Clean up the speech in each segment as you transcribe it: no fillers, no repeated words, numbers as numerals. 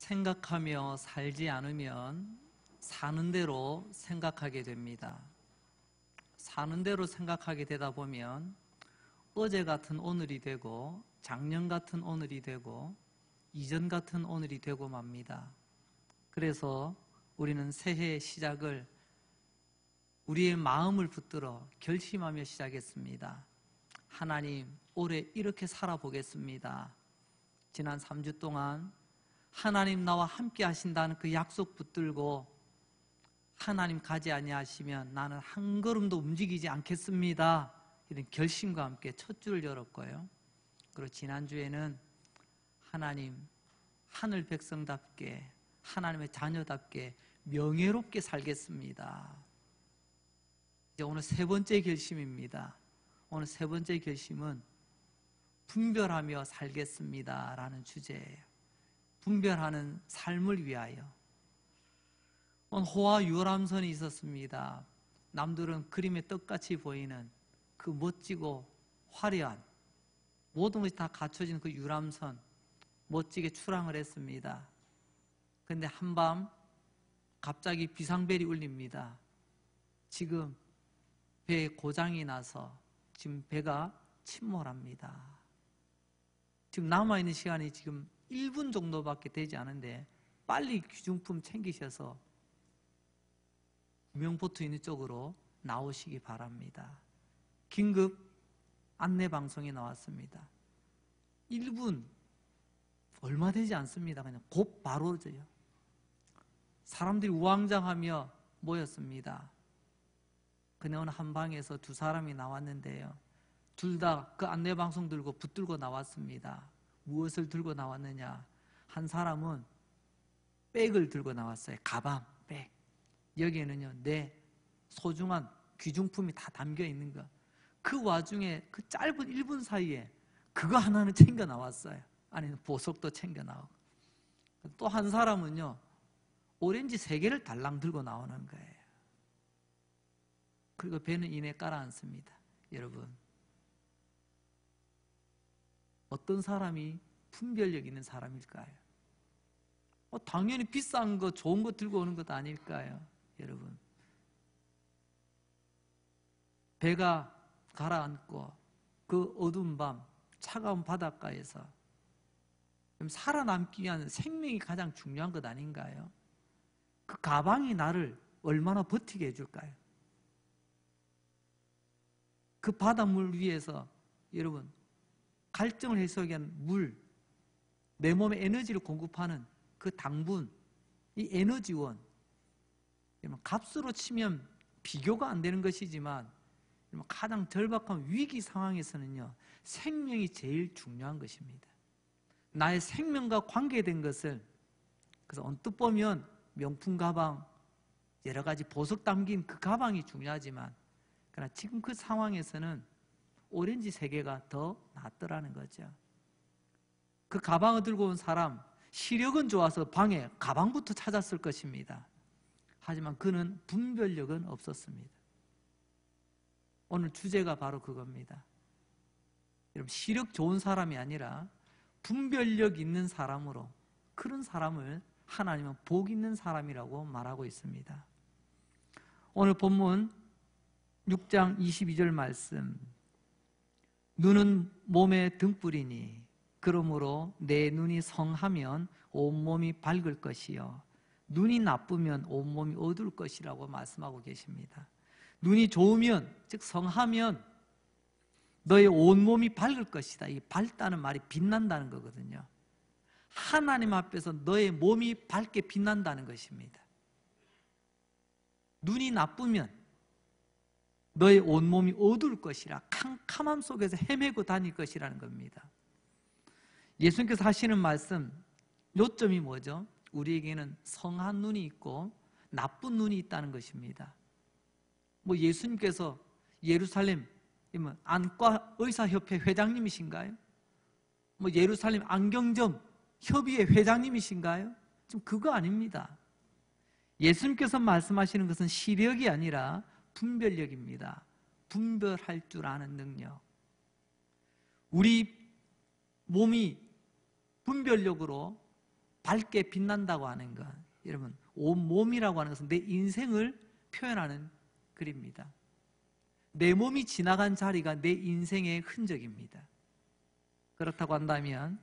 생각하며 살지 않으면 사는 대로 생각하게 됩니다. 사는 대로 생각하게 되다 보면 어제 같은 오늘이 되고 작년 같은 오늘이 되고 이전 같은 오늘이 되고 맙니다. 그래서 우리는 새해의 시작을 우리의 마음을 붙들어 결심하며 시작했습니다. 하나님, 올해 이렇게 살아보겠습니다. 지난 3주 동안 하나님 나와 함께 하신다는 그 약속 붙들고 하나님 가지 아니하시면 나는 한 걸음도 움직이지 않겠습니다. 이런 결심과 함께 첫 주를 열었고요. 그리고 지난주에는 하나님, 하늘 백성답게 하나님의 자녀답게 명예롭게 살겠습니다. 이제 오늘 세 번째 결심입니다. 오늘 세 번째 결심은 분별하며 살겠습니다 라는 주제예요. 분별하는 삶을 위하여. 호와 유람선이 있었습니다. 남들은 그림에 떡같이 보이는 그 멋지고 화려한 모든 것이 다 갖춰진 그 유람선 멋지게 출항을 했습니다. 그런데 한밤 갑자기 비상벨이 울립니다. 지금 배에 고장이 나서 지금 배가 침몰합니다. 지금 남아있는 시간이 지금 1분 정도밖에 되지 않은데 빨리 귀중품 챙기셔서 구명보트 있는 쪽으로 나오시기 바랍니다. 긴급 안내방송이 나왔습니다. 1분 얼마 되지 않습니다. 그냥 곧 바로 져요. 사람들이 우왕좌왕하며 모였습니다. 그때 어느 한 방에서 두 사람이 나왔는데요. 둘 다 그 안내방송 들고 붙들고 나왔습니다. 무엇을 들고 나왔느냐? 한 사람은 백을 들고 나왔어요. 가방, 백. 여기에는요, 내 소중한 귀중품이 다 담겨 있는 거. 그 와중에 그 짧은 1분 사이에 그거 하나는 챙겨 나왔어요. 아니면 보석도 챙겨 나오고. 또 한 사람은요, 오렌지 3개를 달랑 들고 나오는 거예요. 그리고 배는 이내 깔아앉습니다. 여러분, 어떤 사람이 분별력 있는 사람일까요? 당연히 비싼 거, 좋은 거 들고 오는 것 아닐까요? 여러분, 배가 가라앉고 그 어두운 밤 차가운 바닷가에서 살아남기 위한 생명이 가장 중요한 것 아닌가요? 그 가방이 나를 얼마나 버티게 해줄까요? 그 바닷물 위에서 여러분, 갈증을 해소하기 위한 물, 내 몸에 에너지를 공급하는 그 당분, 이 에너지원, 값으로 치면 비교가 안 되는 것이지만 가장 절박한 위기 상황에서는요, 생명이 제일 중요한 것입니다. 나의 생명과 관계된 것을, 그래서 언뜻 보면 명품 가방, 여러 가지 보석 담긴 그 가방이 중요하지만, 그러나 지금 그 상황에서는 오렌지 3개가 더 낫더라는 거죠. 그 가방을 들고 온 사람, 시력은 좋아서 방에 가방부터 찾았을 것입니다. 하지만 그는 분별력은 없었습니다. 오늘 주제가 바로 그겁니다. 여러분, 시력 좋은 사람이 아니라 분별력 있는 사람으로, 그런 사람을 하나님은 복 있는 사람이라고 말하고 있습니다. 오늘 본문 6장 22절 말씀, 눈은 몸의 등불이니 그러므로 내 눈이 성하면 온몸이 밝을 것이요 눈이 나쁘면 온몸이 어두울 것이라고 말씀하고 계십니다. 눈이 좋으면, 즉 성하면 너의 온몸이 밝을 것이다. 이 밝다는 말이 빛난다는 거거든요. 하나님 앞에서 너의 몸이 밝게 빛난다는 것입니다. 눈이 나쁘면 너의 온몸이 어두울 것이라, 캄캄함 속에서 헤매고 다닐 것이라는 겁니다. 예수님께서 하시는 말씀, 요점이 뭐죠? 우리에게는 성한 눈이 있고 나쁜 눈이 있다는 것입니다. 예수님께서 예루살렘 안과 의사협회 회장님이신가요? 예루살렘 안경점 협의회 회장님이신가요? 지금 그거 아닙니다. 예수님께서 말씀하시는 것은 시력이 아니라 분별력입니다. 분별할 줄 아는 능력. 우리 몸이 분별력으로 밝게 빛난다고 하는 것, 여러분 온몸이라고 하는 것은 내 인생을 표현하는 글입니다. 내 몸이 지나간 자리가 내 인생의 흔적입니다. 그렇다고 한다면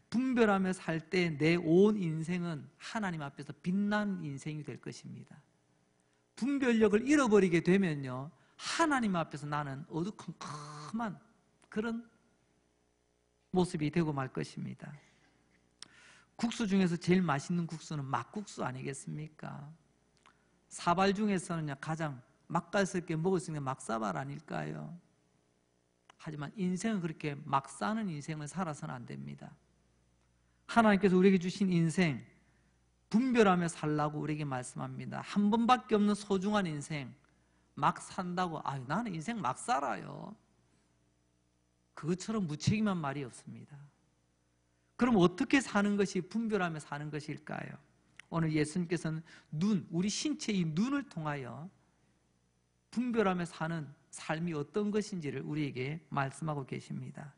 분별하며 살 때 내 온 인생은 하나님 앞에서 빛난 인생이 될 것입니다. 분별력을 잃어버리게 되면요, 하나님 앞에서 나는 어두컴컴한 그런 모습이 되고 말 것입니다. 국수 중에서 제일 맛있는 국수는 막국수 아니겠습니까? 사발 중에서는 가장 맛깔스럽게 먹을 수 있는 막사발 아닐까요? 하지만 인생은 그렇게 막 사는 인생을 살아서는 안 됩니다. 하나님께서 우리에게 주신 인생 분별하며 살라고 우리에게 말씀합니다. 한 번밖에 없는 소중한 인생 막 산다고 나는 인생 막 살아요, 그것처럼 무책임한 말이 없습니다. 그럼 어떻게 사는 것이 분별하며 사는 것일까요? 오늘 예수님께서는 우리 신체의 눈을 통하여 분별하며 사는 삶이 어떤 것인지를 우리에게 말씀하고 계십니다.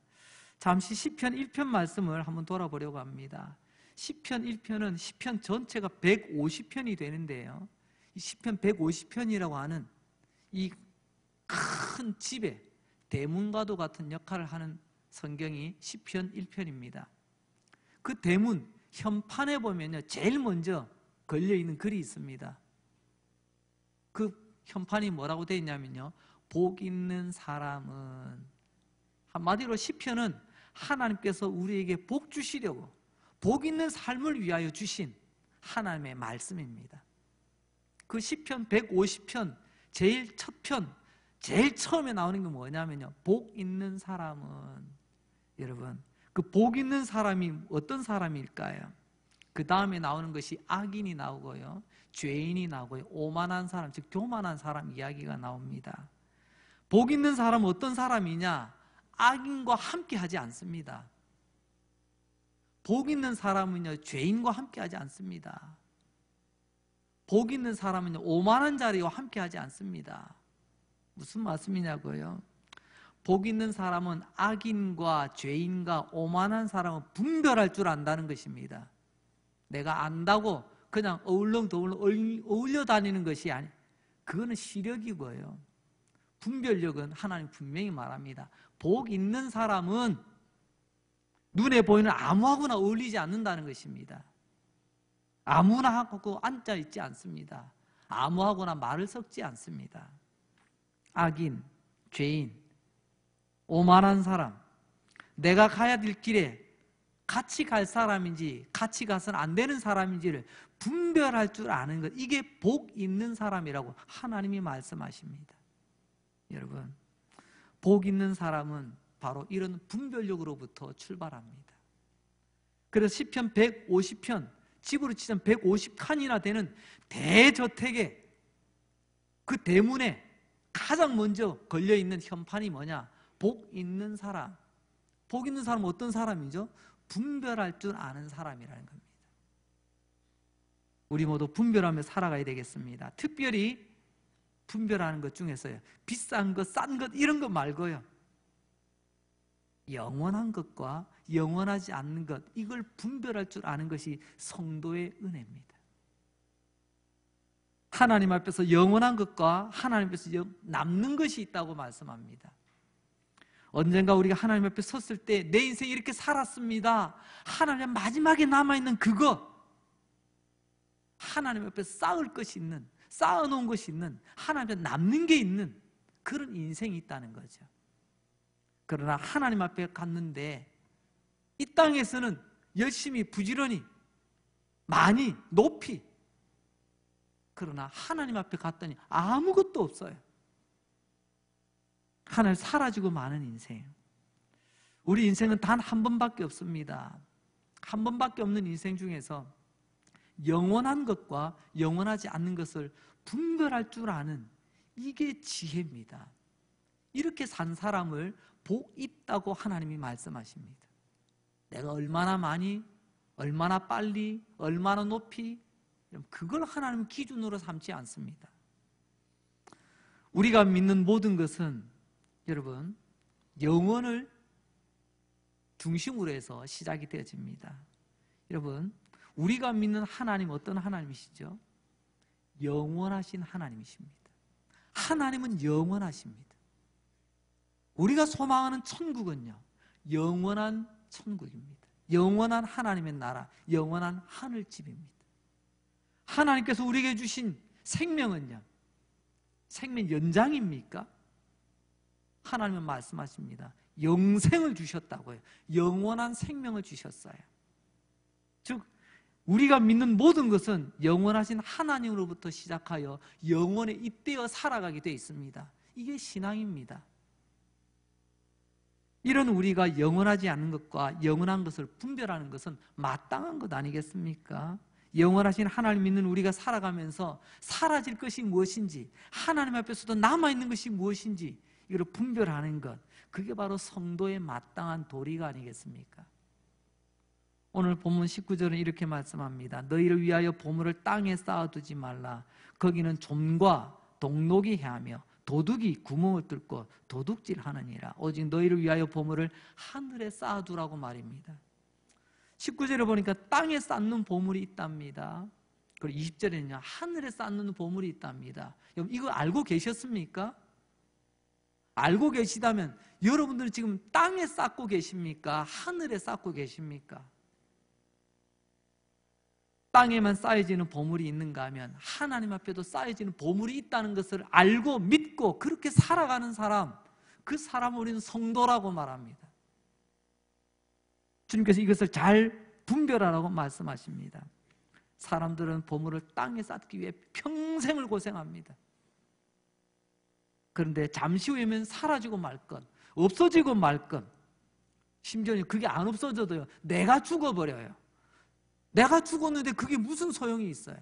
잠시 시편 1편 말씀을 한번 돌아보려고 합니다. 시편 1편은 시편 전체가 150편이 되는데요, 이 시편 150편이라고 하는 이 큰 집에 대문과도 같은 역할을 하는 성경이 시편 1편입니다. 그 대문 현판에 보면요, 제일 먼저 걸려있는 글이 있습니다. 그 현판이 뭐라고 되어 있냐면요, 복 있는 사람은, 한마디로 시편은 하나님께서 우리에게 복 주시려고 복 있는 삶을 위하여 주신 하나님의 말씀입니다. 그 시편 150편 제일 첫 편, 제일 처음에 나오는 게 뭐냐면요, 복 있는 사람은, 여러분 그 복 있는 사람이 어떤 사람일까요? 그 다음에 나오는 것이 악인이 나오고요, 죄인이 나오고요, 오만한 사람, 즉 교만한 사람 이야기가 나옵니다. 복 있는 사람은 어떤 사람이냐? 악인과 함께 하지 않습니다. 복 있는 사람은요, 죄인과 함께 하지 않습니다. 복 있는 사람은요, 오만한 자리와 함께 하지 않습니다. 무슨 말씀이냐고요? 복 있는 사람은 악인과 죄인과 오만한 사람은 분별할 줄 안다는 것입니다. 내가 안다고 그냥 어울렁더울렁 어울려 다니는 것이 아니, 그거는 시력이고요, 분별력은 하나님 분명히 말합니다. 복 있는 사람은 눈에 보이는 아무하고나 어울리지 않는다는 것입니다. 아무나 하고 앉아있지 않습니다. 아무하고나 말을 섞지 않습니다. 악인, 죄인, 오만한 사람, 내가 가야 될 길에 같이 갈 사람인지 같이 가서는 안 되는 사람인지를 분별할 줄 아는 것, 이게 복 있는 사람이라고 하나님이 말씀하십니다. 여러분, 복 있는 사람은 바로 이런 분별력으로부터 출발합니다. 그래서 시편 150편, 집으로 치면 150칸이나 되는 대저택에 그 대문에 가장 먼저 걸려있는 현판이 뭐냐? 복 있는 사람. 복 있는 사람은 어떤 사람이죠? 분별할 줄 아는 사람이라는 겁니다. 우리 모두 분별하며 살아가야 되겠습니다. 특별히 분별하는 것 중에서요, 비싼 것, 싼 것 이런 것 말고요, 영원한 것과 영원하지 않는 것, 이걸 분별할 줄 아는 것이 성도의 은혜입니다. 하나님 앞에서 영원한 것과 하나님 앞에서 남는 것이 있다고 말씀합니다. 언젠가 우리가 하나님 앞에 섰을 때 내 인생이 이렇게 살았습니다, 하나님 마지막에 남아있는 그것, 하나님 앞에 쌓을 것이 있는, 쌓아놓은 것이 있는, 하나님 앞에 남는 게 있는 그런 인생이 있다는 거죠. 그러나 하나님 앞에 갔는데 이 땅에서는 열심히 부지런히 많이 높이, 그러나 하나님 앞에 갔더니 아무것도 없어요. 하늘 사라지고 마는 인생. 우리 인생은 단 한 번밖에 없습니다. 한 번밖에 없는 인생 중에서 영원한 것과 영원하지 않는 것을 분별할 줄 아는, 이게 지혜입니다. 이렇게 산 사람을 복 있다고 하나님이 말씀하십니다. 내가 얼마나 많이, 얼마나 빨리, 얼마나 높이, 그걸 하나님 기준으로 삼지 않습니다. 우리가 믿는 모든 것은 여러분 영원을 중심으로 해서 시작이 되어집니다. 여러분, 우리가 믿는 하나님 어떤 하나님이시죠? 영원하신 하나님이십니다. 하나님은 영원하십니다. 우리가 소망하는 천국은요, 영원한 천국입니다. 영원한 하나님의 나라, 영원한 하늘집입니다. 하나님께서 우리에게 주신 생명은요, 생명 연장입니까? 하나님은 말씀하십니다. 영생을 주셨다고요. 영원한 생명을 주셨어요. 즉 우리가 믿는 모든 것은 영원하신 하나님으로부터 시작하여 영원에 잇대어 살아가게 되어 있습니다. 이게 신앙입니다. 이런 우리가 영원하지 않은 것과 영원한 것을 분별하는 것은 마땅한 것 아니겠습니까? 영원하신 하나님 믿는 우리가 살아가면서 사라질 것이 무엇인지, 하나님 앞에서도 남아있는 것이 무엇인지 이걸 분별하는 것, 그게 바로 성도의 마땅한 도리가 아니겠습니까? 오늘 본문 19절은 이렇게 말씀합니다. 너희를 위하여 보물을 땅에 쌓아두지 말라. 거기는 좀과 동록이 해하며 도둑이 구멍을 뚫고 도둑질하느니라. 오직 너희를 위하여 보물을 하늘에 쌓아두라고 말입니다. 19절에 보니까 땅에 쌓는 보물이 있답니다. 그리고 20절에는요, 하늘에 쌓는 보물이 있답니다. 여러분 이거 알고 계셨습니까? 알고 계시다면 여러분들은 지금 땅에 쌓고 계십니까? 하늘에 쌓고 계십니까? 땅에만 쌓여지는 보물이 있는가 하면 하나님 앞에도 쌓여지는 보물이 있다는 것을 알고 믿고 그렇게 살아가는 사람, 그 사람을 우리는 성도라고 말합니다. 주님께서 이것을 잘 분별하라고 말씀하십니다. 사람들은 보물을 땅에 쌓기 위해 평생을 고생합니다. 그런데 잠시 후에는 사라지고 말 것, 없어지고 말 것, 심지어는 그게 안 없어져도요, 내가 죽어버려요. 내가 죽었는데 그게 무슨 소용이 있어요?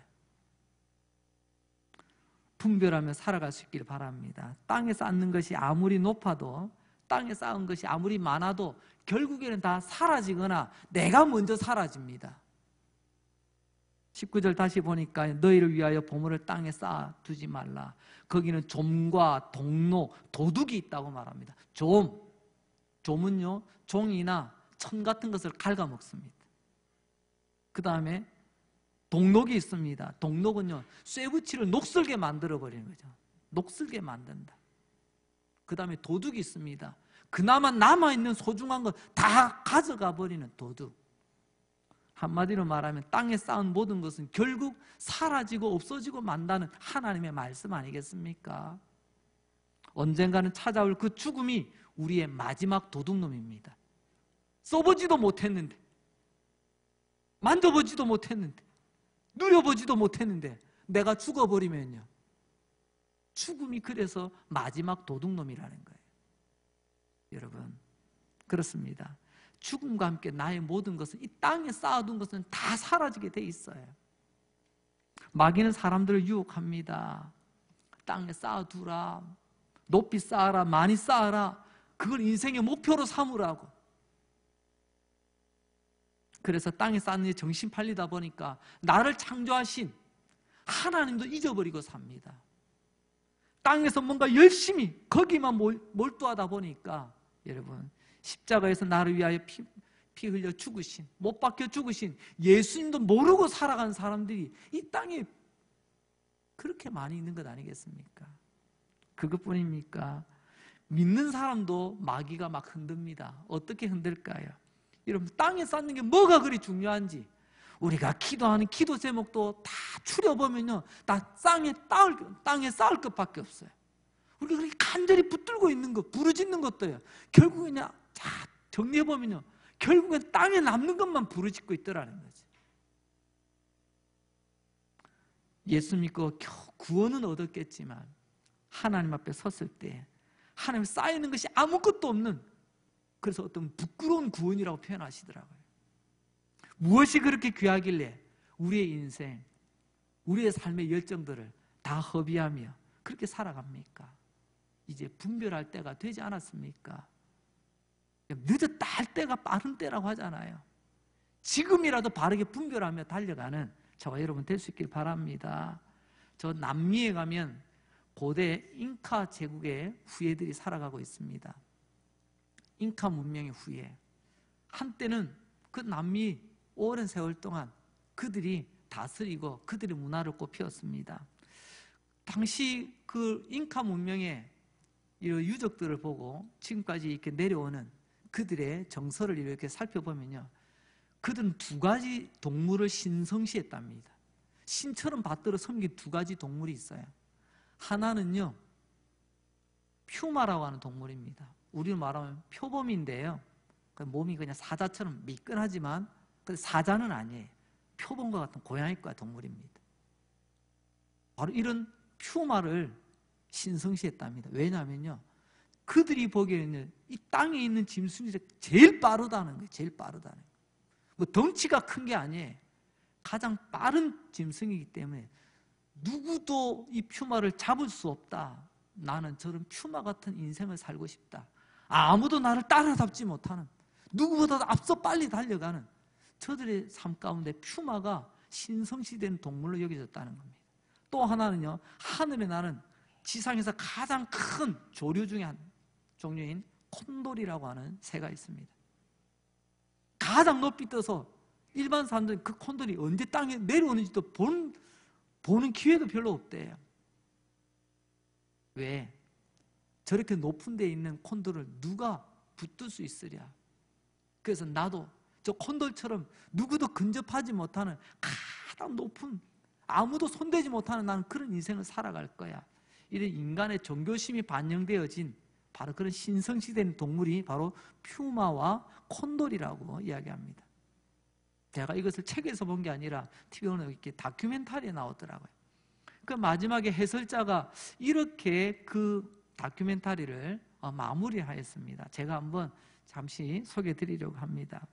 분별하며 살아갈 수 있길 바랍니다. 땅에 쌓는 것이 아무리 높아도, 땅에 쌓은 것이 아무리 많아도 결국에는 다 사라지거나 내가 먼저 사라집니다. 19절 다시 보니까 너희를 위하여 보물을 땅에 쌓아두지 말라. 거기는 좀과 동록, 도둑이 있다고 말합니다. 좀은요, 종이나 천 같은 것을 갉아먹습니다. 그 다음에 동록이 있습니다. 동록은요, 쇠붙이를 녹슬게 만들어버리는 거죠. 녹슬게 만든다. 그 다음에 도둑이 있습니다. 그나마 남아있는 소중한 것 다 가져가 버리는 도둑. 한마디로 말하면 땅에 쌓은 모든 것은 결국 사라지고 없어지고 만다는 하나님의 말씀 아니겠습니까? 언젠가는 찾아올 그 죽음이 우리의 마지막 도둑놈입니다. 써보지도 못했는데, 만져보지도 못했는데, 누려보지도 못했는데 내가 죽어버리면요, 죽음이 그래서 마지막 도둑놈이라는 거예요. 여러분, 그렇습니다. 죽음과 함께 나의 모든 것은, 이 땅에 쌓아둔 것은 다 사라지게 돼 있어요. 마귀는 사람들을 유혹합니다. 땅에 쌓아두라, 높이 쌓아라, 많이 쌓아라, 그걸 인생의 목표로 삼으라고. 그래서 땅에 쌓는 데 정신 팔리다 보니까 나를 창조하신 하나님도 잊어버리고 삽니다. 땅에서 뭔가 열심히 거기만 몰두하다 보니까, 여러분, 십자가에서 나를 위하여 피 흘려 죽으신, 못 박혀 죽으신 예수님도 모르고 살아간 사람들이 이 땅에 그렇게 많이 있는 것 아니겠습니까? 그것뿐입니까? 믿는 사람도 마귀가 막 흔듭니다. 어떻게 흔들까요? 여러분, 땅에 쌓는 게 뭐가 그리 중요한지 우리가 기도하는 기도 제목도 다 추려보면요, 다 땅에 쌓을 것밖에 없어요. 우리가 그렇게 간절히 붙들고 있는 것, 부르짖는 것도요, 결국은 그냥 정리해보면요, 결국엔 땅에 남는 것만 부르짖고 있더라는 거지. 예수 믿고 겨우 구원은 얻었겠지만 하나님 앞에 섰을 때 하나님 쌓이는 것이 아무것도 없는, 그래서 어떤 부끄러운 구원이라고 표현하시더라고요. 무엇이 그렇게 귀하길래 우리의 인생, 우리의 삶의 열정들을 다 허비하며 그렇게 살아갑니까? 이제 분별할 때가 되지 않았습니까? 늦었다 할 때가 빠른 때라고 하잖아요. 지금이라도 바르게 분별하며 달려가는 저와 여러분 될 수 있길 바랍니다. 저 남미에 가면 고대 잉카 제국의 후예들이 살아가고 있습니다. 잉카 문명의 후예. 한때는 그 남미 오랜 세월 동안 그들이 다스리고 그들의 문화를 꽃피웠습니다. 당시 그 잉카 문명의 이런 유적들을 보고 지금까지 이렇게 내려오는 그들의 정서를 이렇게 살펴보면요, 그들은 두 가지 동물을 신성시했답니다. 신처럼 받들어 섬긴 두 가지 동물이 있어요. 하나는요, 퓨마라고 하는 동물입니다. 우리로 말하면 표범인데요, 몸이 그냥 사자처럼 미끈하지만 사자는 아니에요. 표범과 같은 고양이과 동물입니다. 바로 이런 퓨마를 신성시했답니다. 왜냐하면요, 그들이 보기에는 이 땅에 있는 짐승 중에 제일 빠르다는 거예요. 제일 빠르다는 거예요. 뭐 덩치가 큰 게 아니에요. 가장 빠른 짐승이기 때문에 누구도 이 퓨마를 잡을 수 없다. 나는 저런 퓨마 같은 인생을 살고 싶다. 아무도 나를 따라잡지 못하는, 누구보다도 앞서 빨리 달려가는 저들의 삶 가운데 퓨마가 신성시된 동물로 여겨졌다는 겁니다. 또 하나는요, 하늘에 나는 지상에서 가장 큰 조류 중에 한 종류인 콘돌이라고 하는 새가 있습니다. 가장 높이 떠서 일반 사람들은 그 콘돌이 언제 땅에 내려오는지도 보는 기회도 별로 없대요. 왜? 저렇게 높은 데 있는 콘돌을 누가 붙들 수 있으랴. 그래서 나도 저 콘돌처럼 누구도 근접하지 못하는 가장 높은, 아무도 손대지 못하는 나는 그런 인생을 살아갈 거야. 이런 인간의 존경심이 반영되어진 바로 그런 신성시된 동물이 바로 퓨마와 콘돌이라고 이야기합니다. 제가 이것을 책에서 본 게 아니라 TV에 이렇게 다큐멘터리에 나오더라고요. 그 마지막에 해설자가 이렇게 그 다큐멘터리를 마무리하였습니다. 제가 한번 잠시 소개해 드리려고 합니다.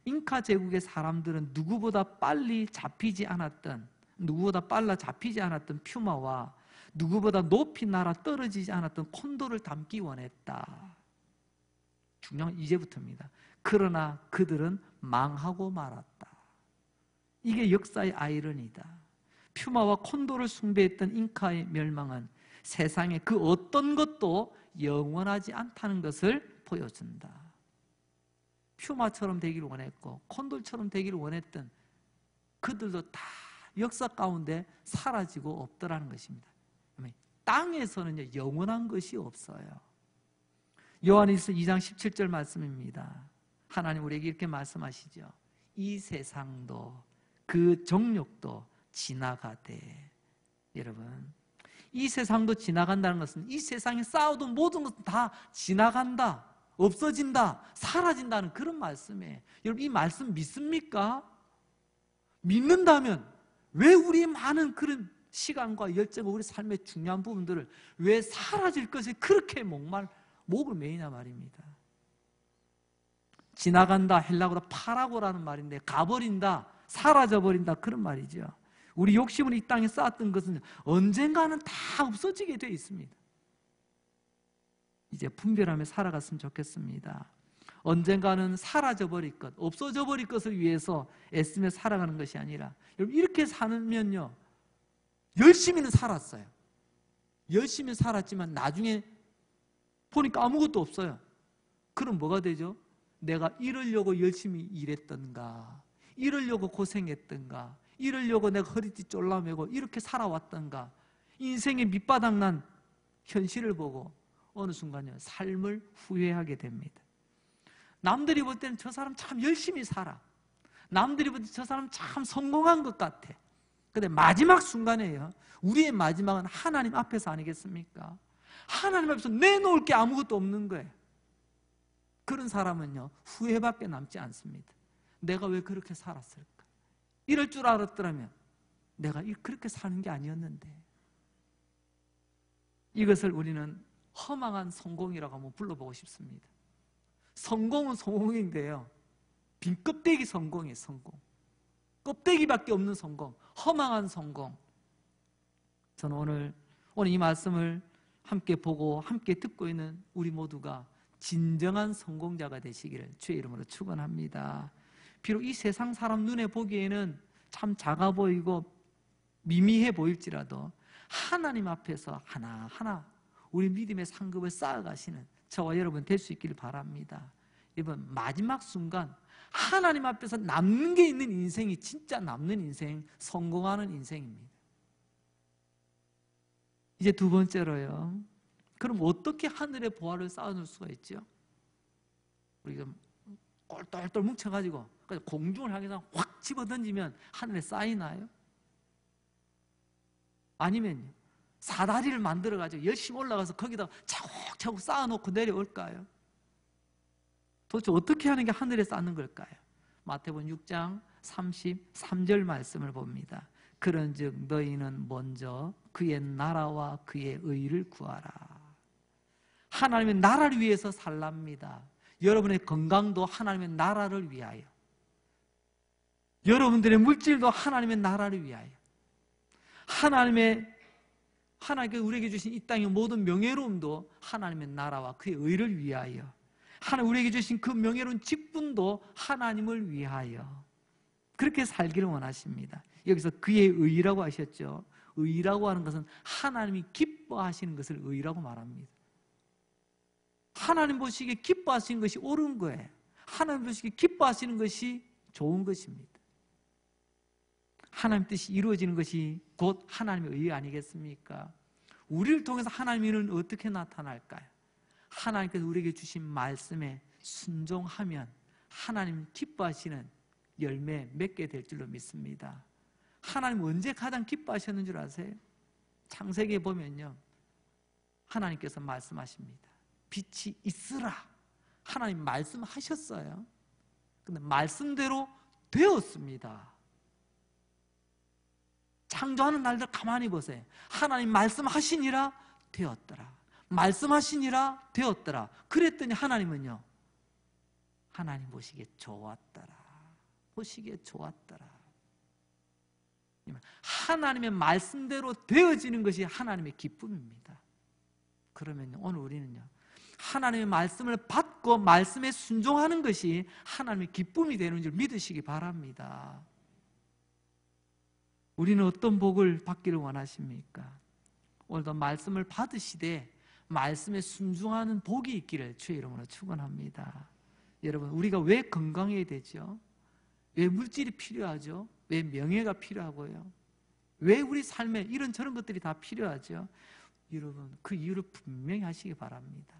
잉카 제국의 사람들은 누구보다 빨라 잡히지 않았던 퓨마와 누구보다 높이 날아 떨어지지 않았던 콘돌을 담기 원했다. 중요한 건 이제부터입니다. 그러나 그들은 망하고 말았다. 이게 역사의 아이러니다. 퓨마와 콘돌을 숭배했던 잉카의 멸망은 세상에 그 어떤 것도 영원하지 않다는 것을 보여준다. 퓨마처럼 되기를 원했고 콘돌처럼 되기를 원했던 그들도 다 역사 가운데 사라지고 없더라는 것입니다. 땅에서는 영원한 것이 없어요. 요한일서 2장 17절 말씀입니다. 하나님 우리에게 이렇게 말씀하시죠. 이 세상도 그 정욕도 지나가되. 여러분, 이 세상도 지나간다는 것은 이 세상에 쌓아둔 모든 것은 다 지나간다, 없어진다, 사라진다는 그런 말씀이에요. 여러분, 이 말씀 믿습니까? 믿는다면 왜 우리의 많은 그런 시간과 열정과 우리 삶의 중요한 부분들을 왜 사라질 것에 그렇게 목을 매이냐 말입니다. 지나간다, 헬라어로 파라고라는 말인데 가버린다, 사라져버린다 그런 말이죠. 우리 욕심으로 이 땅에 쌓았던 것은 언젠가는 다 없어지게 되어 있습니다. 이제 분별하며 살아갔으면 좋겠습니다. 언젠가는 사라져버릴 것, 없어져버릴 것을 위해서 애쓰며 살아가는 것이 아니라, 여러분 이렇게 살면요, 열심히는 살았어요. 열심히 살았지만 나중에 보니까 아무것도 없어요. 그럼 뭐가 되죠? 내가 이러려고 열심히 일했던가, 이러려고 고생했던가, 이러려고 내가 허리띠 쫄라매고 이렇게 살아왔던가, 인생의 밑바닥난 현실을 보고 어느 순간요 삶을 후회하게 됩니다. 남들이 볼 때는 저 사람 참 열심히 살아, 남들이 볼 때 저 사람 참 성공한 것 같아. 근데 마지막 순간에요, 우리의 마지막은 하나님 앞에서 아니겠습니까? 하나님 앞에서 내놓을 게 아무것도 없는 거예요. 그런 사람은요 후회밖에 남지 않습니다. 내가 왜 그렇게 살았을까? 이럴 줄 알았더라면 내가 그렇게 사는 게 아니었는데. 이것을 우리는 허망한 성공이라고 한번 불러보고 싶습니다. 성공은 성공인데요, 빈 껍데기 성공이에요. 성공, 껍데기밖에 없는 성공, 허망한 성공. 저는 오늘 이 말씀을 함께 보고 함께 듣고 있는 우리 모두가 진정한 성공자가 되시기를 주의 이름으로 축원합니다. 비록 이 세상 사람 눈에 보기에는 참 작아 보이고 미미해 보일지라도 하나님 앞에서 하나하나 우리 믿음의 상급을 쌓아가시는 저와 여러분 될 수 있기를 바랍니다. 이번 마지막 순간 하나님 앞에서 남는 게 있는 인생이 진짜 남는 인생, 성공하는 인생입니다. 이제 두 번째로요. 그럼 어떻게 하늘의 보화를 쌓아놓을 수가 있죠? 우리가 똘똘똘 뭉쳐가지고 공중을 향해서 확 집어던지면 하늘에 쌓이나요? 아니면 사다리를 만들어가지고 열심히 올라가서 거기다 차곡차곡 쌓아놓고 내려올까요? 도대체 어떻게 하는 게 하늘에 쌓는 걸까요? 마태복음 6장 33절 말씀을 봅니다. 그런즉 너희는 먼저 그의 나라와 그의 의를 구하라. 하나님의 나라를 위해서 살랍니다. 여러분의 건강도 하나님의 나라를 위하여, 여러분들의 물질도 하나님의 나라를 위하여, 하나님께 우리에게 주신 이 땅의 모든 명예로움도 하나님의 나라와 그의 의를 위하여, 하나님 우리에게 주신 그 명예로운 직분도 하나님을 위하여 그렇게 살기를 원하십니다. 여기서 그의 의라고 하셨죠. 의라고 하는 것은 하나님이 기뻐하시는 것을 의라고 말합니다. 하나님 보시기에 기뻐하시는 것이 옳은 거예요. 하나님 보시기에 기뻐하시는 것이 좋은 것입니다. 하나님 뜻이 이루어지는 것이 곧 하나님의 의 아니겠습니까? 우리를 통해서 하나님의 의는 어떻게 나타날까요? 하나님께서 우리에게 주신 말씀에 순종하면 하나님 기뻐하시는 열매 맺게 될 줄로 믿습니다. 하나님 언제 가장 기뻐하셨는 줄 아세요? 창세기에 보면요, 하나님께서 말씀하십니다. 빛이 있으라. 하나님 말씀하셨어요. 근데 말씀대로 되었습니다. 창조하는 날들 가만히 보세요. 하나님 말씀하시니라 되었더라. 말씀하시니라 되었더라. 그랬더니 하나님은요, 하나님 보시기에 좋았더라. 보시기에 좋았더라. 하나님의 말씀대로 되어지는 것이 하나님의 기쁨입니다. 그러면 오늘 우리는요, 하나님의 말씀을 받고 말씀에 순종하는 것이 하나님의 기쁨이 되는 줄 믿으시기 바랍니다. 우리는 어떤 복을 받기를 원하십니까? 오늘도 말씀을 받으시되 말씀에 순종하는 복이 있기를 주의 이름으로 축원합니다. 여러분, 우리가 왜 건강해야 되죠? 왜 물질이 필요하죠? 왜 명예가 필요하고요? 왜 우리 삶에 이런 저런 것들이 다 필요하죠? 여러분, 그 이유를 분명히 하시기 바랍니다.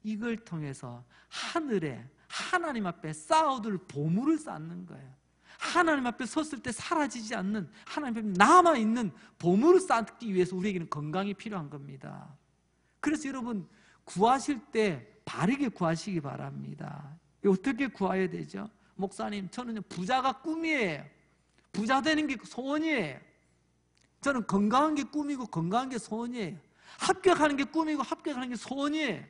이걸 통해서 하늘에 하나님 앞에 쌓아둘 보물을 쌓는 거예요. 하나님 앞에 섰을 때 사라지지 않는, 하나님 앞에 남아있는 보물을 쌓기 위해서 우리에게는 건강이 필요한 겁니다. 그래서 여러분, 구하실 때 바르게 구하시기 바랍니다. 어떻게 구해야 되죠? 목사님, 저는 부자가 꿈이에요. 부자 되는 게 소원이에요. 저는 건강한 게 꿈이고 건강한 게 소원이에요. 합격하는 게 꿈이고 합격하는 게 소원이에요.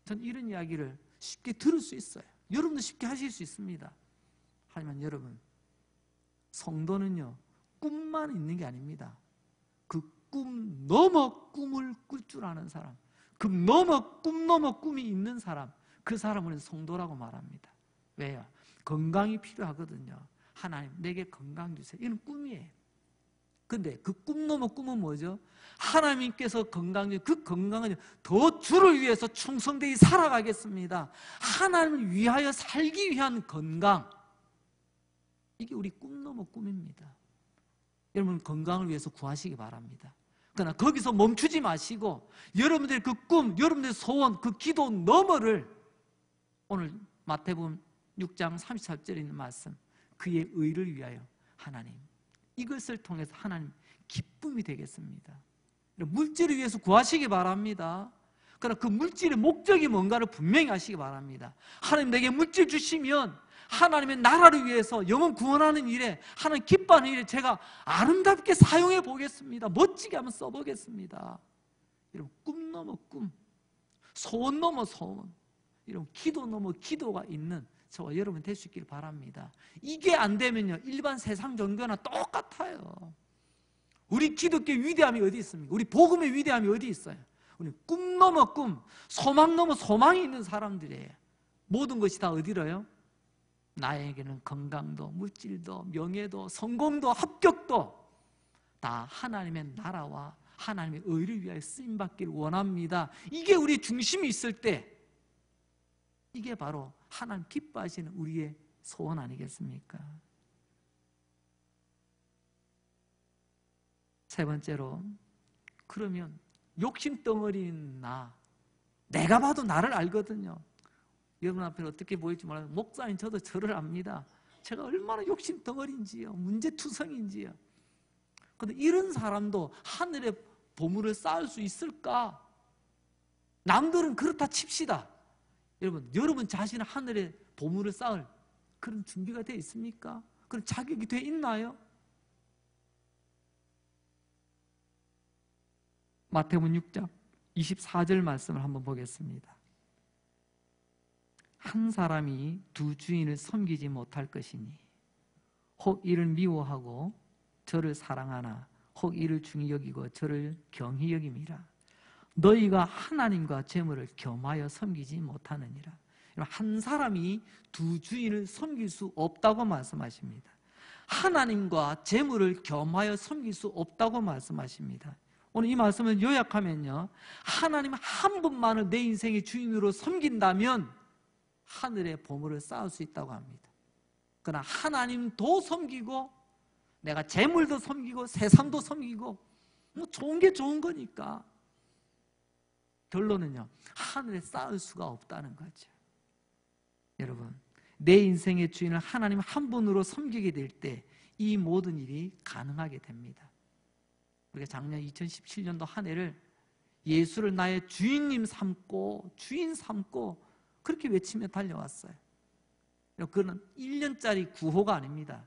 저는 이런 이야기를 쉽게 들을 수 있어요. 여러분도 쉽게 하실 수 있습니다. 하지만 여러분, 성도는요, 꿈만 있는 게 아닙니다. 그 꿈 넘어 꿈을 꿀 줄 아는 사람, 꿈 넘어 꿈이 있는 사람, 그 사람은 성도라고 말합니다. 왜요? 건강이 필요하거든요. 하나님, 내게 건강 주세요. 이런 꿈이에요. 근데 그 꿈 넘어 꿈은 뭐죠? 하나님께서 건강, 그 건강은 더 주를 위해서 충성되게 살아가겠습니다. 하나님을 위하여 살기 위한 건강, 이게 우리 꿈 넘어 꿈입니다. 여러분, 건강을 위해서 구하시기 바랍니다. 그러나 거기서 멈추지 마시고 여러분들의 그 꿈, 여러분들의 소원, 그 기도 너머를 오늘 마태복음 6장 34절에 있는 말씀, 그의 의를 위하여 하나님, 이것을 통해서 하나님 기쁨이 되겠습니다. 물질을 위해서 구하시기 바랍니다. 그러나 그 물질의 목적이 뭔가를 분명히 하시기 바랍니다. 하나님, 내게 물질 주시면 하나님의 나라를 위해서 영혼 구원하는 일에, 하나님 기뻐하는 일에 제가 아름답게 사용해 보겠습니다. 멋지게 한번 써보겠습니다. 이런 꿈 넘어 꿈, 소원 넘어 소원, 이런 기도 넘어 기도가 있는 저와 여러분 될 수 있기를 바랍니다. 이게 안 되면요, 일반 세상 종교나 똑같아요. 우리 기독교의 위대함이 어디 있습니까? 우리 복음의 위대함이 어디 있어요? 우리 꿈 넘어 꿈, 소망 넘어 소망이 있는 사람들이에요. 모든 것이 다 어디로요? 나에게는 건강도, 물질도, 명예도, 성공도, 합격도 다 하나님의 나라와 하나님의 의를 위하여 쓰임받기를 원합니다. 이게 우리 중심이 있을 때 이게 바로 하나님 기뻐하시는 우리의 소원 아니겠습니까? 세 번째로, 그러면 욕심덩어리인 내가 봐도 나를 알거든요. 여러분 앞에 어떻게 보일지 몰라요. 목사님 저도 저를 압니다. 제가 얼마나 욕심덩어리인지요, 문제투성인지요. 그런데 이런 사람도 하늘의 보물을 쌓을 수 있을까? 남들은 그렇다 칩시다. 여러분 자신은 하늘의 보물을 쌓을 그런 준비가 되어 있습니까? 그런 자격이 되어 있나요? 마태복음 6장 24절 말씀을 한번 보겠습니다. 한 사람이 두 주인을 섬기지 못할 것이니 혹 이를 미워하고 저를 사랑하나 혹 이를 중히 여기고 저를 경히 여김이라. 너희가 하나님과 재물을 겸하여 섬기지 못하느니라. 한 사람이 두 주인을 섬길 수 없다고 말씀하십니다. 하나님과 재물을 겸하여 섬길 수 없다고 말씀하십니다. 오늘 이 말씀을 요약하면요, 하나님 한 분만을 내 인생의 주인으로 섬긴다면 하늘의 보물을 쌓을 수 있다고 합니다. 그러나 하나님도 섬기고 내가 재물도 섬기고 세상도 섬기고 뭐 좋은 게 좋은 거니까 결론은요, 하늘에 쌓을 수가 없다는 거죠. 여러분, 내 인생의 주인을 하나님 한 분으로 섬기게 될 때 이 모든 일이 가능하게 됩니다. 우리가 작년 2017년도 한 해를 예수를 나의 주인님 삼고 주인 삼고 그렇게 외치며 달려왔어요. 그건 1년짜리 구호가 아닙니다.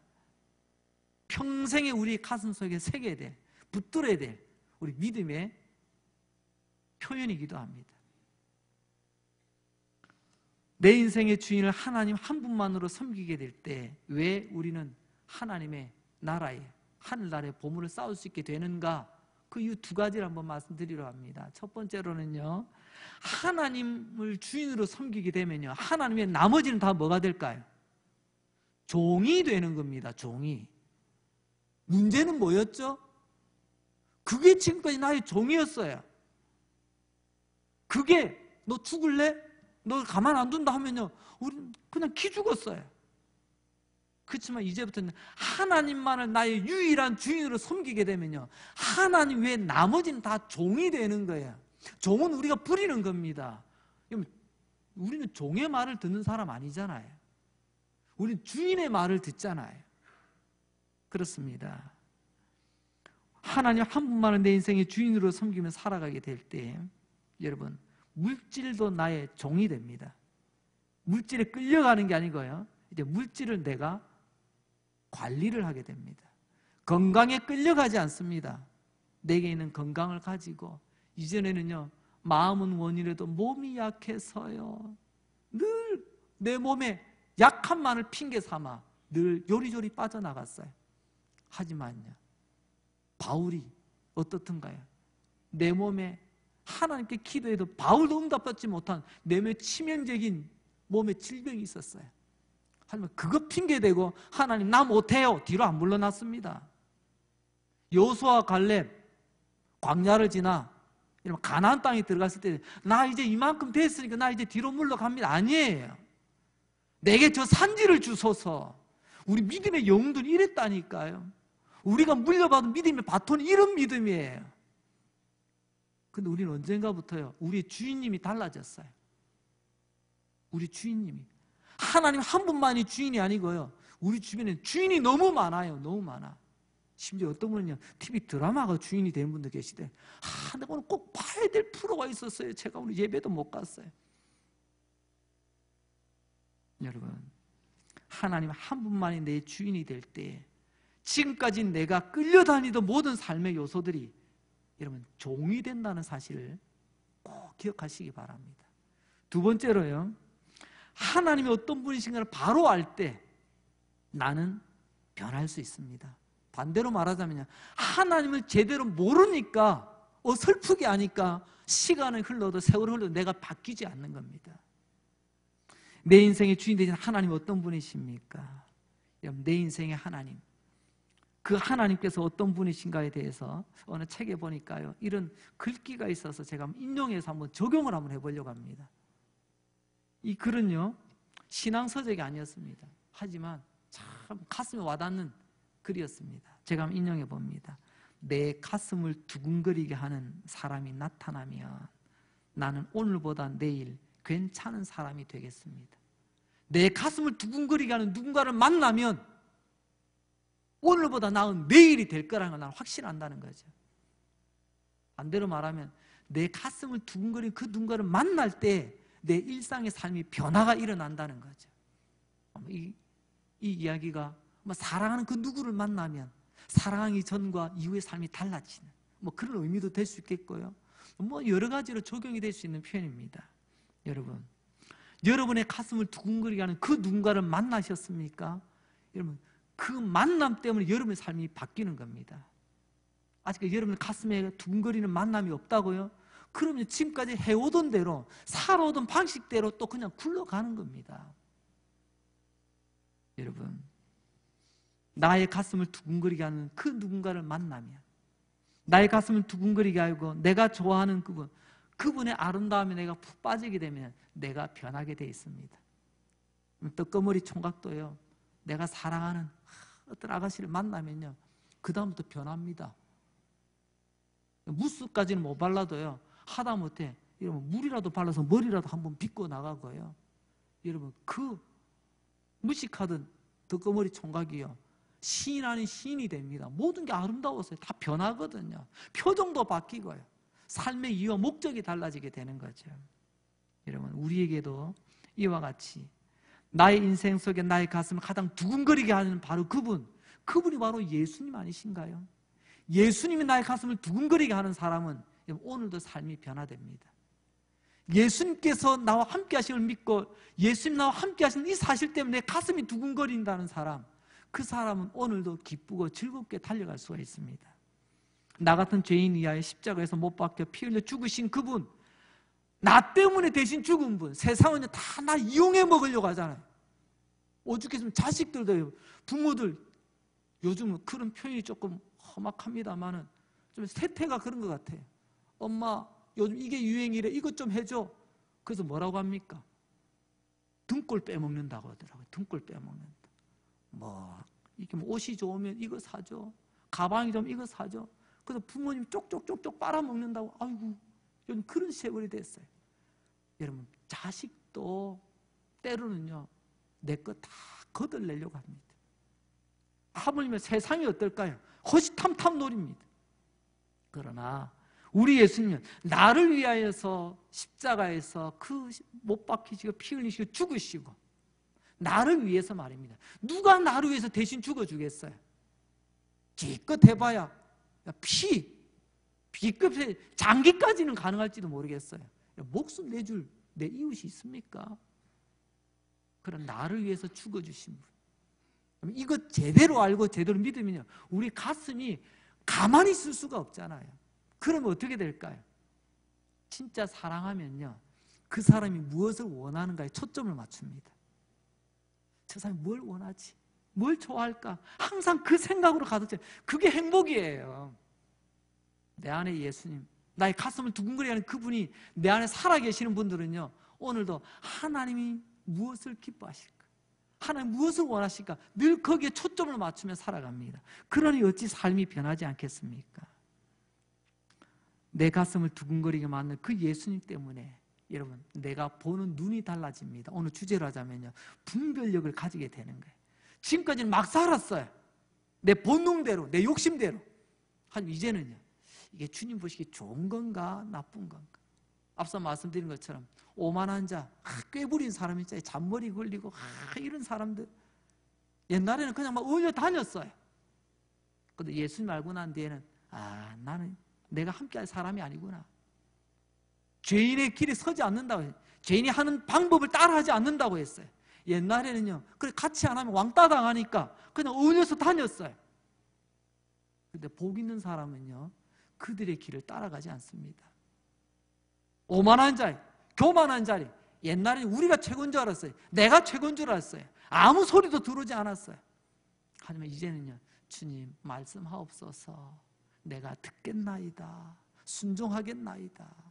평생에 우리 가슴속에 새겨야 될, 붙들어야 될 우리 믿음의 표현이기도 합니다. 내 인생의 주인을 하나님 한 분만으로 섬기게 될 때 왜 우리는 하나님의 나라에 하늘나라의 보물을 쌓을 수 있게 되는가? 그 이유 두 가지를 한번 말씀드리려 합니다. 첫 번째로는요, 하나님을 주인으로 섬기게 되면요, 하나님의 나머지는 다 뭐가 될까요? 종이 되는 겁니다. 종이. 문제는 뭐였죠? 그게 지금까지 나의 종이었어요. 그게 너 죽을래? 너 가만 안 둔다 하면요, 우리는 그냥 기 죽었어요. 그렇지만 이제부터는 하나님만을 나의 유일한 주인으로 섬기게 되면요, 하나님 외에 나머지는 다 종이 되는 거예요. 종은 우리가 부리는 겁니다. 우리는 종의 말을 듣는 사람 아니잖아요. 우리는 주인의 말을 듣잖아요. 그렇습니다. 하나님 한 분만을 내 인생의 주인으로 섬기며 살아가게 될 때 여러분, 물질도 나의 종이 됩니다. 물질에 끌려가는 게 아니고요, 이제 물질을 내가 관리를 하게 됩니다. 건강에 끌려가지 않습니다. 내게 있는 건강을 가지고 이전에는요, 마음은 원이라도 몸이 약해서요, 늘 내 몸에 약함만을 핑계 삼아 늘 요리조리 빠져나갔어요. 하지만요, 바울이 어떻든가요, 내 몸에 하나님께 기도해도 바울도 응답받지 못한 내 몸에 치명적인 몸에 질병이 있었어요. 하지만 그거 핑계대고 하나님 나 못해요 뒤로 안 물러났습니다. 여호수아와 갈렙 광야를 지나 가나안 땅에 들어갔을 때 나 이제 이만큼 됐으니까 나 이제 뒤로 물러갑니다. 아니에요. 내게 저 산지를 주소서. 우리 믿음의 영웅들이 이랬다니까요. 우리가 물려받은 믿음의 바톤이 이런 믿음이에요. 근데 우리는 언젠가부터요, 우리 주인님이 달라졌어요. 우리 주인님이 하나님 한 분만이 주인이 아니고요, 우리 주변에 주인이 너무 많아요. 너무 많아. 심지어 어떤 분은요, TV 드라마가 주인이 되는 분도 계시대. 내가 오늘 꼭 봐야 될 프로가 있었어요. 제가 오늘 예배도 못 갔어요. 여러분, 하나님 한 분만이 내 주인이 될 때 지금까지 내가 끌려다니던 모든 삶의 요소들이 여러분 종이 된다는 사실을 꼭 기억하시기 바랍니다. 두 번째로요, 하나님이 어떤 분이신가를 바로 알 때 나는 변할 수 있습니다. 반대로 말하자면 하나님을 제대로 모르니까 어설프게 하니까 시간이 흘러도 세월이 흘러도 내가 바뀌지 않는 겁니다. 내 인생의 주인 되신 하나님 어떤 분이십니까? 여러분, 내 인생의 하나님, 그 하나님께서 어떤 분이신가에 대해서 어느 책에 보니까요, 이런 글귀가 있어서 제가 인용해서 한번 적용을 한번 해보려고 합니다. 이 글은요, 신앙서적이 아니었습니다. 하지만 참 가슴에 와닿는 글이었습니다. 제가 한번 인용해 봅니다. 내 가슴을 두근거리게 하는 사람이 나타나면 나는 오늘보다 내일 괜찮은 사람이 되겠습니다. 내 가슴을 두근거리게 하는 누군가를 만나면 오늘보다 나은 내일이 될 거라는 걸 나는 확신한다는 거죠. 반대로 말하면 내 가슴을 두근거리는 그 누군가를 만날 때 내 일상의 삶이 변화가 일어난다는 거죠. 이 이야기가 사랑하는 그 누구를 만나면 사랑하기 전과 이후의 삶이 달라지는 그런 의미도 될 수 있겠고요. 여러 가지로 적용이 될 수 있는 표현입니다. 여러분, 여러분의 가슴을 두근거리게 하는 그 누군가를 만나셨습니까? 여러분, 그 만남 때문에 여러분의 삶이 바뀌는 겁니다. 아직 여러분 가슴에 두근거리는 만남이 없다고요? 그러면 지금까지 해오던 대로 살아오던 방식대로 또 그냥 굴러가는 겁니다. 여러분, 나의 가슴을 두근거리게 하는 그 누군가를 만나면, 나의 가슴을 두근거리게 하고 내가 좋아하는 그분의 아름다움에 내가 푹 빠지게 되면 내가 변하게 돼 있습니다. 떡거머리 총각도요, 내가 사랑하는 어떤 아가씨를 만나면요, 그 다음부터 변합니다. 무스까지는 못 발라도요, 하다못해 여러분 물이라도 발라서 머리라도 한번 빗고 나가고요, 여러분 그 무식하던 떡거머리 총각이요, 시인 아닌 시인이 됩니다. 모든 게 아름다워서요, 다 변하거든요. 표정도 바뀌고요, 삶의 이유와 목적이 달라지게 되는 거죠. 여러분, 우리에게도 이와 같이 나의 인생 속에 나의 가슴을 가장 두근거리게 하는 바로 그분이 바로 예수님 아니신가요? 예수님이 나의 가슴을 두근거리게 하는 사람은 오늘도 삶이 변화됩니다. 예수님께서 나와 함께 하심을 믿고 예수님 나와 함께 하시는 이 사실 때문에 내 가슴이 두근거린다는 사람, 그 사람은 오늘도 기쁘고 즐겁게 달려갈 수가 있습니다. 나 같은 죄인 이하의 십자가에서 못 박혀 피 흘려 죽으신 그분, 나 때문에 대신 죽은 분, 세상은 다 나 이용해 먹으려고 하잖아요. 오죽했으면 자식들도, 부모들, 요즘은 그런 표현이 조금 험악합니다만은 좀 세태가 그런 것 같아요. 엄마, 요즘 이게 유행이래, 이것 좀 해줘. 그래서 뭐라고 합니까? 등골 빼먹는다고 하더라고요. 등골 빼먹는다. 이게 옷이 좋으면 이거 사줘. 가방이 좀 이거 사줘. 그래서 부모님 쪽쪽쪽쪽 빨아먹는다고. 아이고, 요즘 그런 세월이 됐어요. 여러분, 자식도 때로는요, 내 거 다 거들내려고 합니다. 하물며 세상이 어떨까요? 허시탐탐 노립니다. 그러나 우리 예수님은 나를 위하여서 십자가에서 그 못 박히시고 피 흘리시고 죽으시고, 나를 위해서 말입니다. 누가 나를 위해서 대신 죽어주겠어요? 기껏 해봐야 기껏 장기까지는 가능할지도 모르겠어요. 목숨 내줄 내 이웃이 있습니까? 그런 나를 위해서 죽어주신 분, 이거 제대로 알고 제대로 믿으면요, 우리 가슴이 가만히 있을 수가 없잖아요. 그러면 어떻게 될까요? 진짜 사랑하면요, 그 사람이 무엇을 원하는가에 초점을 맞춥니다. 저 사람이 뭘 원하지? 뭘 좋아할까? 항상 그 생각으로 가득 차요. 그게 행복이에요. 내 안에 예수님, 나의 가슴을 두근거리게 하는 그분이 내 안에 살아계시는 분들은요, 오늘도 하나님이 무엇을 기뻐하실까? 하나님 무엇을 원하실까? 늘 거기에 초점을 맞추며 살아갑니다. 그러니 어찌 삶이 변하지 않겠습니까? 내 가슴을 두근거리게 만든 그 예수님 때문에 여러분, 내가 보는 눈이 달라집니다. 오늘 주제로 하자면요, 분별력을 가지게 되는 거예요. 지금까지는 막 살았어요. 내 본능대로, 내 욕심대로. 하지만 이제는요, 이게 주님 보시기에 좋은 건가 나쁜 건가? 앞서 말씀드린 것처럼 오만한 자, 꾀부린 사람이 있잖아요. 잔머리 걸리고 이런 사람들, 옛날에는 그냥 막 어울려 다녔어요. 그런데 예수님 알고 난 뒤에는 나는 내가 함께할 사람이 아니구나. 죄인의 길에 서지 않는다고 했어요. 죄인이 하는 방법을 따라하지 않는다고 했어요. 옛날에는요, 그래 같이 안 하면 왕따 당하니까 그냥 어울려서 다녔어요. 그런데 복 있는 사람은요, 그들의 길을 따라가지 않습니다. 오만한 자리, 교만한 자리, 옛날에는 우리가 최고인 줄 알았어요. 내가 최고인 줄 알았어요. 아무 소리도 들어오지 않았어요. 하지만 이제는요, 주님 말씀하옵소서, 내가 듣겠나이다, 순종하겠나이다.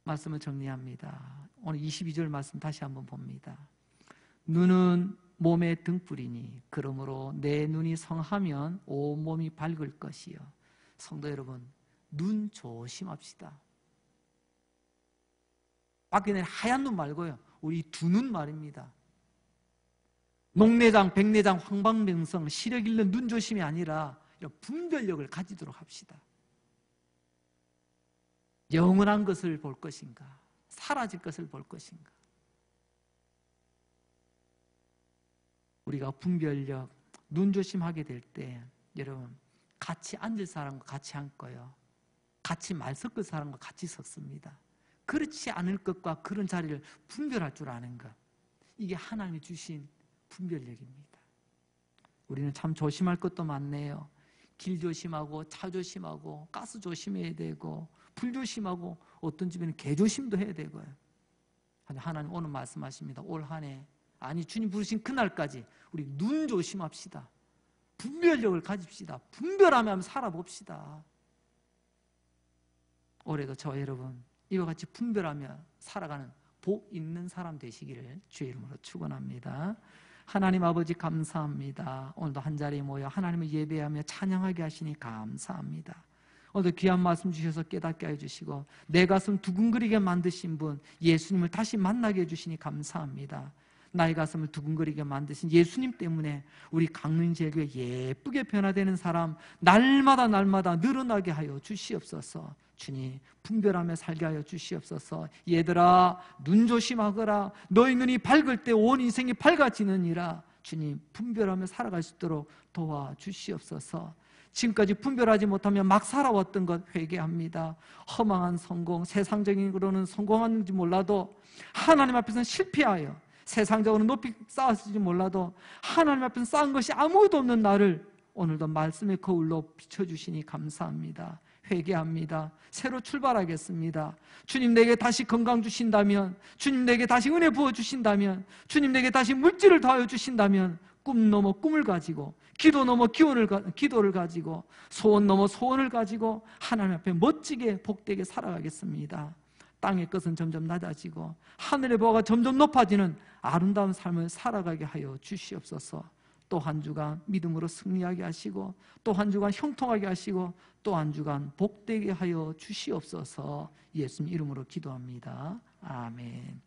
말씀을 정리합니다. 오늘 22절 말씀 다시 한번 봅니다. 눈은 몸의 등불이니 그러므로 내 눈이 성하면 온몸이 밝을 것이요. 성도 여러분, 눈 조심합시다. 밖에 내 하얀 눈 말고요, 우리 두 눈 말입니다. 녹내장, 백내장, 황방명성, 시력 잃는 눈 조심이 아니라 이런 분별력을 가지도록 합시다. 영원한 것을 볼 것인가, 사라질 것을 볼 것인가. 우리가 분별력, 눈 조심하게 될 때 여러분, 같이 앉을 사람과 같이 앉고요, 같이 말 섞을 사람과 같이 섞습니다. 그렇지 않을 것과 그런 자리를 분별할 줄 아는 것, 이게 하나님이 주신 분별력입니다. 우리는 참 조심할 것도 많네요. 길 조심하고, 차 조심하고, 가스 조심해야 되고, 불 조심하고, 어떤 집에는 개 조심도 해야 되고요. 하나님 오늘 말씀하십니다. 올 한 해, 아니 주님 부르신 그날까지 우리 눈 조심합시다. 분별력을 가집시다. 분별하며 살아봅시다. 올해도 저 여러분 이와 같이 분별하며 살아가는 복 있는 사람 되시기를 주의 이름으로 축원합니다. 하나님 아버지 감사합니다. 오늘도 한자리에 모여 하나님을 예배하며 찬양하게 하시니 감사합니다. 오늘도 귀한 말씀 주셔서 깨닫게 해주시고 내 가슴 두근거리게 만드신 분 예수님을 다시 만나게 해주시니 감사합니다. 나의 가슴을 두근거리게 만드신 예수님 때문에 우리 강릉제교회 예쁘게 변화되는 사람 날마다 늘어나게 하여 주시옵소서. 주님 분별하며 살게 하여 주시옵소서. 얘들아 눈 조심하거라. 너희 눈이 밝을 때 온 인생이 밝아지느니라. 주님 분별하며 살아갈 수 있도록 도와주시옵소서. 지금까지 분별하지 못하며 막 살아왔던 것 회개합니다. 허망한 성공, 세상적인 거로는 성공하는지 몰라도 하나님 앞에서는 실패하여 세상적으로 높이 쌓았을지 몰라도 하나님 앞에서 쌓은 것이 아무것도 없는 나를 오늘도 말씀의 거울로 비춰주시니 감사합니다. 회개합니다. 새로 출발하겠습니다. 주님 내게 다시 건강 주신다면, 주님 내게 다시 은혜 부어주신다면, 주님 내게 다시 물질을 더하여 주신다면 꿈 넘어 꿈을 가지고, 기도 넘어 기도를 가지고, 소원 넘어 소원을 가지고 하나님 앞에 멋지게 복되게 살아가겠습니다. 땅의 것은 점점 낮아지고 하늘의 보화가 점점 높아지는 아름다운 삶을 살아가게 하여 주시옵소서. 또 한 주간 믿음으로 승리하게 하시고 또 한 주간 형통하게 하시고 또 한 주간 복되게 하여 주시옵소서. 예수님 이름으로 기도합니다. 아멘.